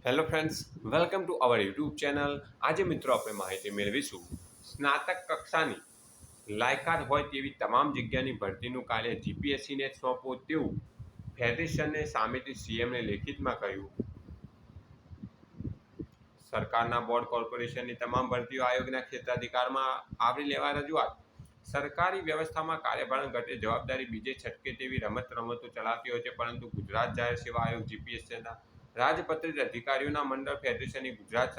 Hello friends, welcome to our YouTube channel. આજે મિત્રો આપણે માહિતી મેળવીશું સ્નાતક કક્ષાની લાયકાત હોય તેવી તમામ જગ્યાની ભરતીનું કાર્ય જીપીએસસીને સોંપવો તેવું ફેડરેશને સામેથી સીએમને લેખિતમાં કહ્યું. સરકારના બોર્ડ કોર્પોરેશનની તમામ ભરતીઓ આયોગના ક્ષેત્રાધિકારમાં આવરી લેવા રજૂઆત. સરકારી વ્યવસ્થામાં કાર્યભાર ઘટે જવાબદારી બીજે છટકે તેવી રમતો ચલાવતી હોય છે, પરંતુ ગુજરાત જાહેર સેવા આયોગ જીપીએસસીના રાજપત્રિત અધિકારીઓના મંડળ ફેડરેશનની ગુજરાત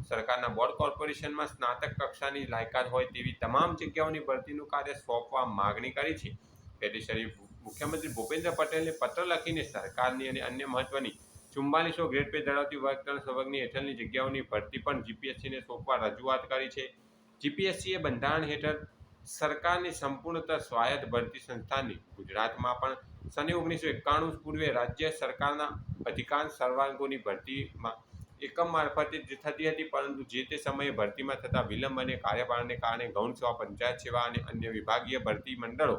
સરકારના બોર્ડ કોર્પોરેશનમાં સ્નાતક કક્ષાની લાયકાત હોય તેવી તમામ જગ્યાઓની ભરતીનું કાર્ય સોંપવા માગણી કરી છે. ફેડરેશને મુખ્યમંત્રી ભૂપેન્દ્ર પટેલને પત્ર લખીને સરકારની અને અન્ય મહત્વની 4400 ગ્રેડ પે ધરાવતી વર્ગ 3 સંવર્ગની હેઠળની જગ્યાઓની ભરતી પણ જીપીએસસીને સોંપવા રજૂઆત કરી છે. જીપીએસસીએ બંધારણ હેઠળ સરકારની સંપૂર્ણતઃ સ્વાયત્ત ભરતી સંસ્થાની ગુજરાતમાં પણ સને 1991 પૂર્વે રાજ્ય સરકારના અધિકાંશ સર્વાંગોની ભરતીમાં એકમ મારફતે જ થતી હતી, પરંતુ જે તે સમયે ભરતીમાં થતા વિલંબ અને કાર્યભારને કારણે ગૌણ સેવા, પંચાયત સેવા અને અન્ય વિભાગીય ભરતી મંડળો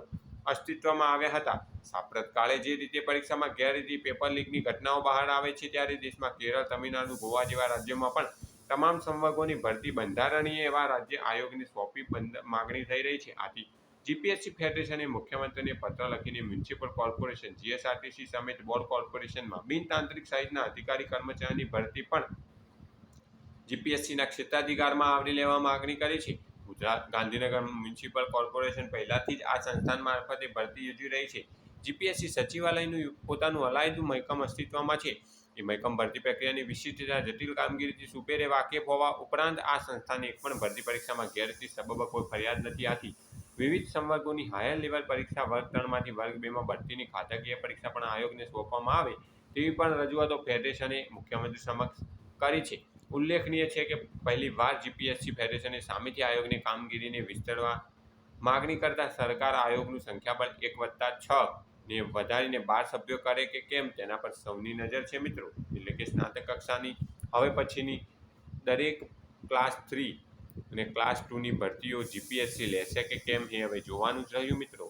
અસ્તિત્વમાં આવ્યા હતા. સાંપ્રત કાળે જે રીતે પરીક્ષામાં ગેરરીતિ, પેપર લીકની ઘટનાઓ બહાર આવે છે, ત્યારે દેશમાં કેરળ, તમિલનાડુ, ગોવા જેવા રાજ્યોમાં પણ તમામ સંવર્ગોની ભરતી બંધારણીય એવા રાજ્ય આયોગને સોંપી માગણી થઈ રહી છે. આથી જીપીએસસી ફેડરેશને મુખ્યમંત્રીને પત્ર લખીને મ્યુનિસિપલ કોર્પોરેશન, જીએસઆરટીસી સમેત બોર્ડ કોર્પોરેશનમાં બિનતાંત્રિક સહિતના અધિકારી કર્મચારીની ભરતી પણ જીપીએસસીના ક્ષેત્રાધિકારમાં આવરી લેવા માગણી કરી છે. ગુજરાત ગાંધીનગર મ્યુનિસિપલ કોર્પોરેશન પહેલાથી જ આ સંસ્થાન મારફતે ભરતી યોજી રહી છે. જીપીએસસી સચિવાલયનું પોતાનું અલાયદું મહેકમ અસ્તિત્વમાં છે. એ મહેકમ ભરતી પ્રક્રિયાની વિશિષ્ટતા, જટિલ કામગીરીથી સુપેરે વાકેફ હોવા ઉપરાંત આ સંસ્થાની એક પણ ભરતી પરીક્ષામાં ગેરરીતિ સબબ કોઈ ફરિયાદ નથી. આથી વિવિધ સંવર્ગોની હાયર લેવલ પરીક્ષા વર્ગ 3માંથી વર્ગ 2માં ભરતીની ખાતાકીય પરીક્ષા પણ આયોગને સોંપવામાં આવે તેવી પણ રજૂઆતો ફેડરેશને મુખ્યમંત્રી સમક્ષ કરી છે. ઉલ્લેખનીય છે કે પહેલીવાર જીપીએસસી ફેડરેશને સામેથી આયોગની કામગીરીને વિસ્તરવા માગણી કરતા સરકાર આયોગનું સંખ્યાબળ 1+6 ને વધારીને 12 સભ્યો કરે કે કેમ તેના પર સૌની નજર છે મિત્રો. એટલે કે સ્નાતક કક્ષાની હવે પછીની દરેક ક્લાસ 3 અને ક્લાસ 2ની ભરતીઓ જીપીએસસી લેશે કે કેમ એ હવે જોવાનું જ રહ્યું મિત્રો.